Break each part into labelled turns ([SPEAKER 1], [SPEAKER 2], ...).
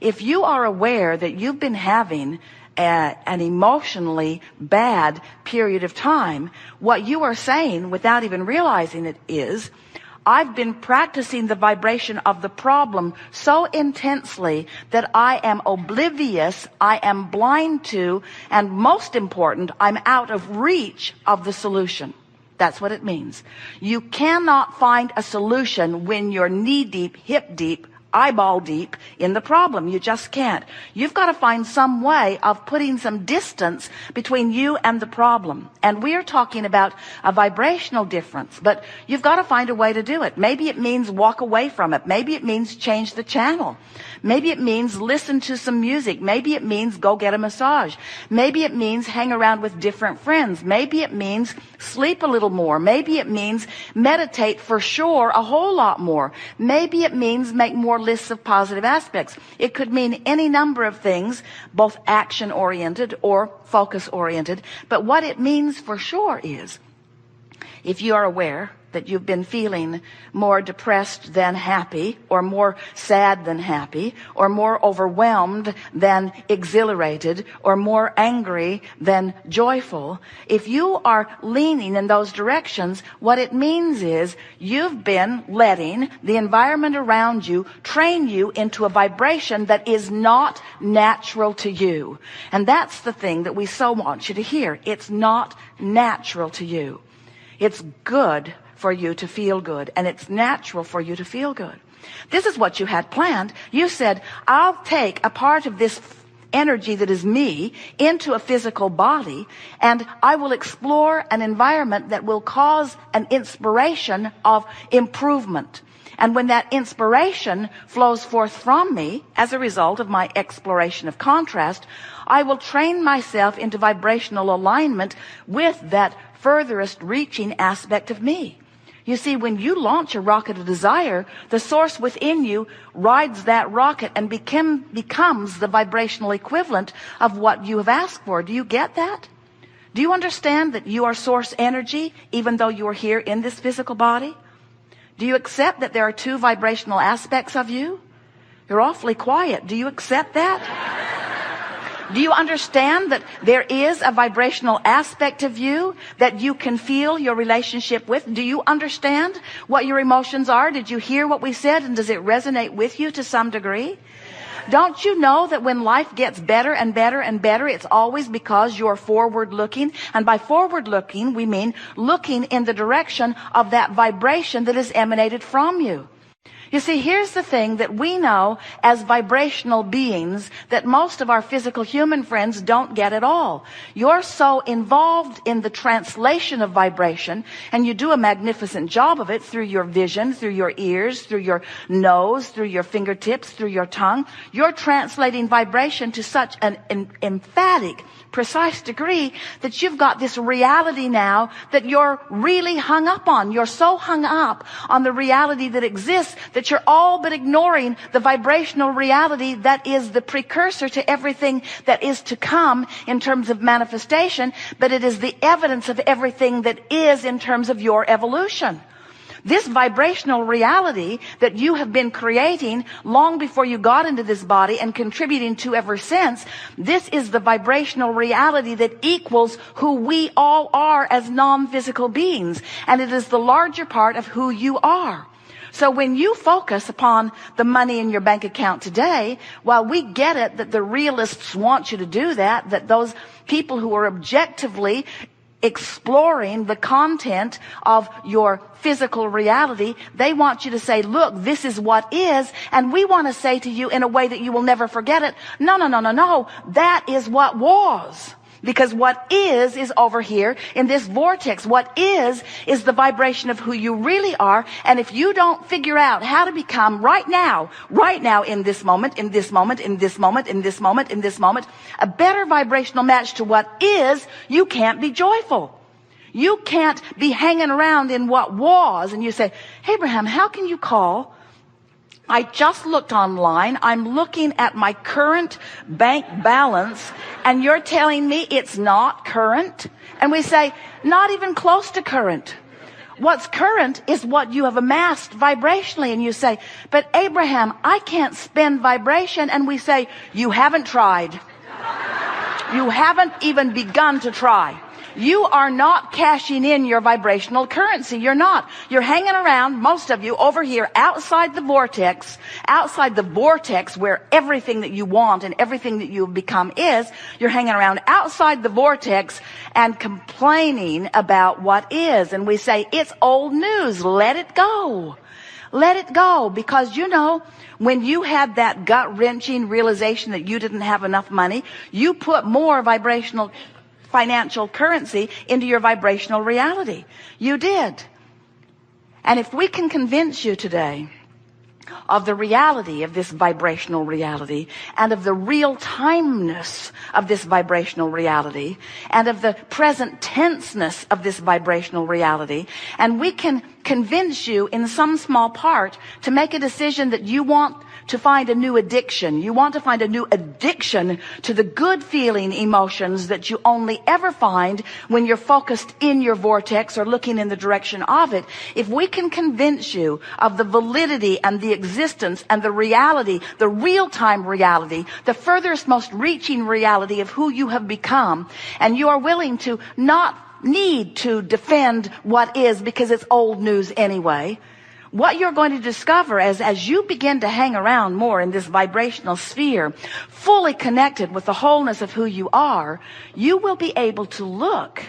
[SPEAKER 1] If you are aware that you've been having an emotionally bad period of time, what you are saying without even realizing it is, I've been practicing the vibration of the problem so intensely that I am oblivious, I am blind to, and most important, I'm out of reach of the solution. That's what it means. You cannot find a solution when you're knee deep, hip deep, eyeball deep in the problem. You just can't. You've got to find some way of putting some distance between you and the problem. And we are talking about a vibrational difference, but you've got to find a way to do it. Maybe it means walk away from it. Maybe it means change the channel. Maybe it means listen to some music. Maybe it means go get a massage. Maybe it means hang around with different friends. Maybe it means sleep a little more. Maybe it means meditate for sure a whole lot more. Maybe it means make more lists of positive aspects. It could mean any number of things, both action-oriented or focus-oriented. But what it means for sure is, if you are aware that you've been feeling more depressed than happy, or more sad than happy, or more overwhelmed than exhilarated, or more angry than joyful, if you are leaning in those directions, what it means is you've been letting the environment around you train you into a vibration that is not natural to you. And that's the thing that we so want you to hear. It's not natural to you. It's good for you to feel good, and it's natural for you to feel good. This is what you had planned. You said, I'll take a part of this energy that is me into a physical body, and I will explore an environment that will cause an inspiration of improvement. And when that inspiration flows forth from me as a result of my exploration of contrast, I will train myself into vibrational alignment with that furthest reaching aspect of me. You see, when you launch a rocket of desire, the source within you rides that rocket and becomes the vibrational equivalent of what you have asked for. Do you get that? Do you understand that you are source energy, even though you are here in this physical body? Do you accept that there are two vibrational aspects of you? You're awfully quiet. Do you accept that? Do you understand that there is a vibrational aspect of you that you can feel your relationship with? Do you understand what your emotions are? Did you hear what we said, and does it resonate with you to some degree? Don't you know that when life gets better and better and better, it's always because you're forward looking? And by forward looking, we mean looking in the direction of that vibration that is emanated from you. You see, here's the thing that we know as vibrational beings that most of our physical human friends don't get at all. You're so involved in the translation of vibration, and you do a magnificent job of it through your vision, through your ears, through your nose, through your fingertips, through your tongue. You're translating vibration to such an emphatic, precise degree that you've got this reality now that you're really hung up on. You're so hung up on the reality that exists that you're all but ignoring the vibrational reality that is the precursor to everything that is to come in terms of manifestation, but it is the evidence of everything that is in terms of your evolution. This vibrational reality that you have been creating long before you got into this body and contributing to ever since, this is the vibrational reality that equals who we all are as non-physical beings. And it is the larger part of who you are. So when you focus upon the money in your bank account today, while we get it that the realists want you to do that, that those people who are objectively exploring the content of your physical reality, they want you to say, look, this is what is, and we want to say to you in a way that you will never forget it, no, that is what was. Because what is over here in this vortex. What is the vibration of who you really are. And if you don't figure out how to become right now, in this moment, a better vibrational match to what is, you can't be joyful. You can't be hanging around in what was. And you say, Abraham, how can you call? I just looked online. I'm looking at my current bank balance, and you're telling me it's not current? And we say, not even close to current. What's current is what you have amassed vibrationally. And you say, but Abraham, I can't spend vibration. And we say, you haven't tried. You haven't even begun to try. You are not cashing in your vibrational currency. You're not. You're hanging around, most of you, over here outside the vortex where everything that you want and everything that you have become is. You're hanging around outside the vortex and complaining about what is. And we say, it's old news. Let it go. Let it go. Because you know, when you had that gut-wrenching realization that you didn't have enough money, you put more financial currency into your vibrational reality. You did. And if we can convince you today of the reality of this vibrational reality and of the real timeness of this vibrational reality and of the present tenseness of this vibrational reality, and we can convince you in some small part to make a decision that you want to find a new addiction. You want to find a new addiction to the good feeling emotions that you only ever find when you're focused in your vortex or looking in the direction of it. If we can convince you of the validity and the existence and the reality, the real-time reality, the furthest, most reaching reality of who you have become, and you are willing to not need to defend what is because it's old news anyway, what you're going to discover as you begin to hang around more in this vibrational sphere, fully connected with the wholeness of who you are, you will be able to look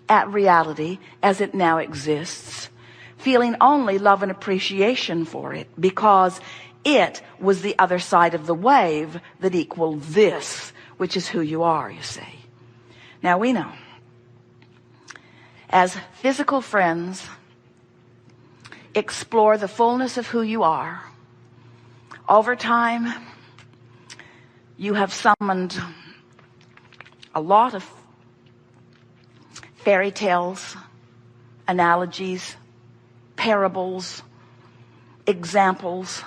[SPEAKER 1] at reality as it now exists, feeling only love and appreciation for it, because it was the other side of the wave that equaled this, which is who you are, you see. Now we know, as physical friends, explore the fullness of who you are. Over time, you have summoned a lot of fairy tales, analogies, parables, examples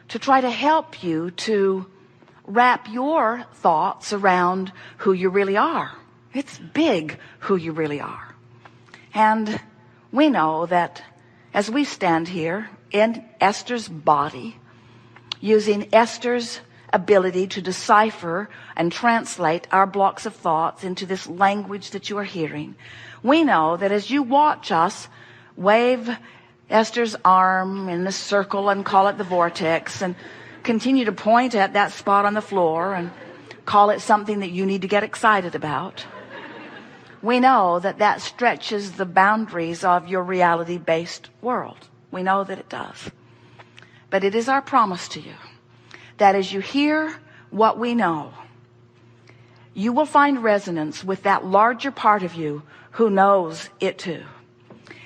[SPEAKER 1] to try to help you to wrap your thoughts around who you really are. It's big who you really are. And we know that as we stand here in Esther's body, using Esther's ability to decipher and translate our blocks of thoughts into this language that you are hearing, we know that as you watch us wave Esther's arm in a circle and call it the vortex and continue to point at that spot on the floor and call it something that you need to get excited about, we know that that stretches the boundaries of your reality-based world. We know that it does. But it is our promise to you that as you hear what we know, you will find resonance with that larger part of you who knows it too.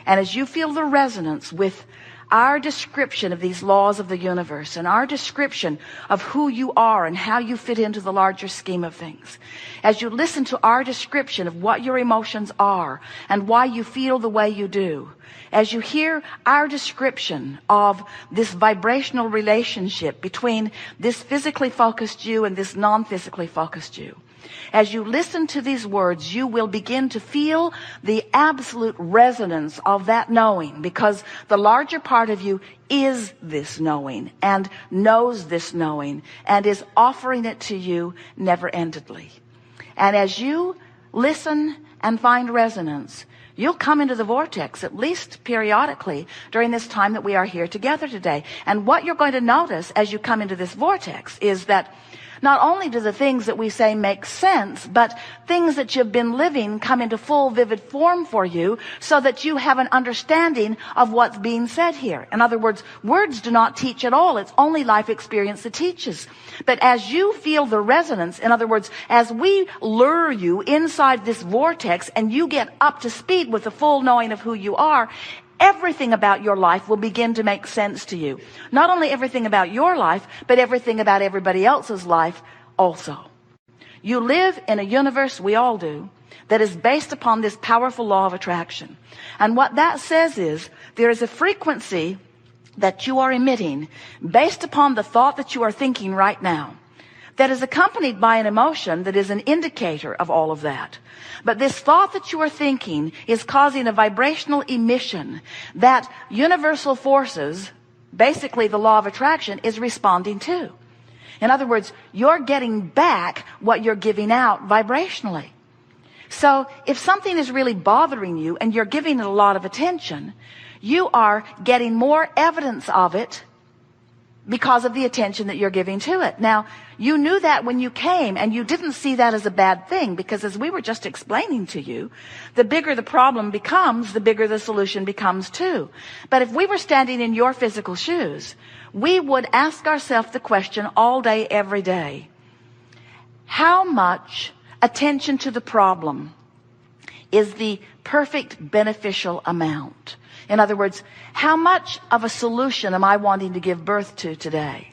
[SPEAKER 1] And as you feel the resonance with our description of these laws of the universe and our description of who you are and how you fit into the larger scheme of things, as you listen to our description of what your emotions are and why you feel the way you do, as you hear our description of this vibrational relationship between this physically focused you and this non-physically focused you, as you listen to these words, you will begin to feel the absolute resonance of that knowing, because the larger part of you is this knowing and knows this knowing and is offering it to you never-endedly. And as you listen and find resonance, you'll come into the vortex at least periodically during this time that we are here together today. And what you're going to notice as you come into this vortex is that not only do the things that we say make sense, but things that you've been living come into full, vivid form for you so that you have an understanding of what's being said here. In other words, words do not teach at all. It's only life experience that teaches. But as you feel the resonance, in other words, as we lure you inside this vortex and you get up to speed with the full knowing of who you are, everything about your life will begin to make sense to you. Not only everything about your life, but everything about everybody else's life also. You live in a universe, we all do, that is based upon this powerful law of attraction. And what that says is there is a frequency that you are emitting based upon the thought that you are thinking right now. that is accompanied by an emotion that is an indicator of all of that. But this thought that you are thinking is causing a vibrational emission that universal forces, basically the law of attraction, is responding to. In other words, you're getting back what you're giving out vibrationally. So if something is really bothering you and you're giving it a lot of attention, you are getting more evidence of it because of the attention that you're giving to it. Now, you knew that when you came, and you didn't see that as a bad thing, because as we were just explaining to you, the bigger the problem becomes, the bigger the solution becomes too. But if we were standing in your physical shoes, we would ask ourselves the question all day, every day: how much attention to the problem is the perfect beneficial amount? In other words, how much of a solution am I wanting to give birth to today?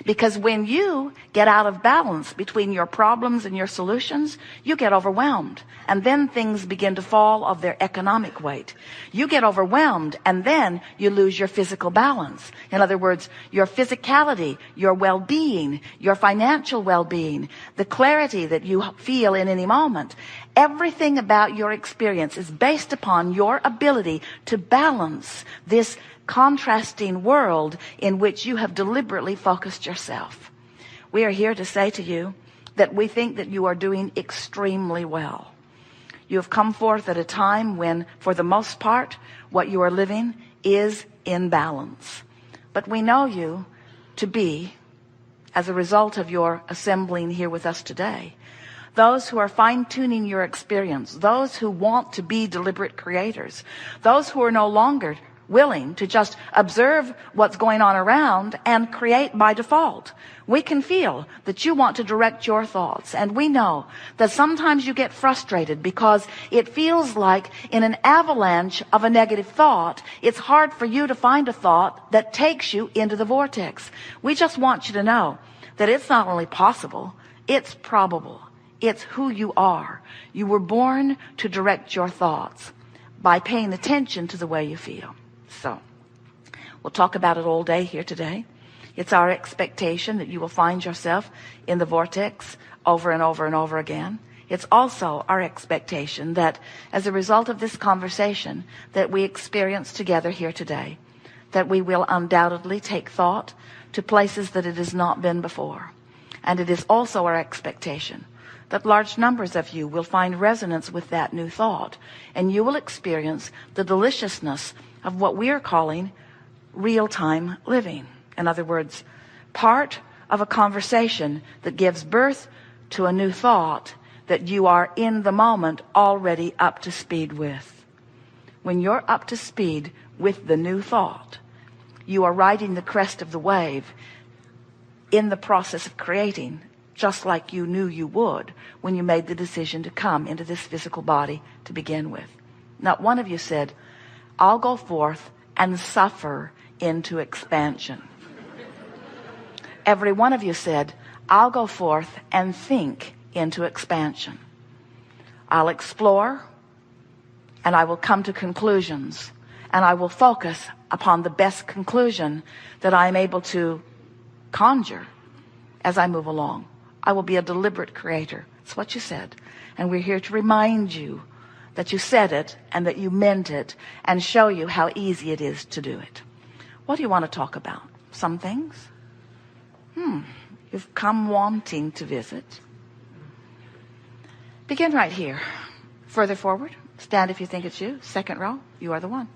[SPEAKER 1] Because when you get out of balance between your problems and your solutions, you get overwhelmed. And then things begin to fall of their economic weight. You get overwhelmed, and then you lose your physical balance. In other words, your physicality, your well-being, your financial well-being, the clarity that you feel in any moment. Everything about your experience is based upon your ability to balance this contrasting world in which you have deliberately focused yourself. We are here to say to you that we think that you are doing extremely well. You have come forth at a time when, for the most part, what you are living is in balance. But we know you to be, as a result of your assembling here with us today, those who are fine-tuning your experience, those who want to be deliberate creators, those who are no longer willing to just observe what's going on around and create by default. We can feel that you want to direct your thoughts, and we know that sometimes you get frustrated because it feels like in an avalanche of a negative thought, it's hard for you to find a thought that takes you into the vortex. We just want you to know that it's not only possible, it's probable. It's who you are. You were born to direct your thoughts by paying attention to the way you feel. So, we'll talk about it all day here today. It's our expectation that you will find yourself in the vortex over and over and over again. It's also our expectation that as a result of this conversation that we experience together here today, that we will undoubtedly take thought to places that it has not been before. And it is also our expectation that large numbers of you will find resonance with that new thought, and you will experience the deliciousness of what we are calling real-time living. In other words, part of a conversation that gives birth to a new thought that you are in the moment already up to speed with. When you're up to speed with the new thought, you are riding the crest of the wave in the process of creating, just like you knew you would when you made the decision to come into this physical body to begin with. Not one of you said, I'll go forth and suffer into expansion. Every one of you said, I'll go forth and think into expansion. I'll explore, and I will come to conclusions, and I will focus upon the best conclusion that I am able to conjure as I move along. I will be a deliberate creator. That's what you said. And we're here to remind you that you said it and that you meant it, and show you how easy it is to do it. What do you want to talk about? Some things? You've come wanting to visit. Begin right here. Further forward. Stand if you think it's you. Second row. You are the one.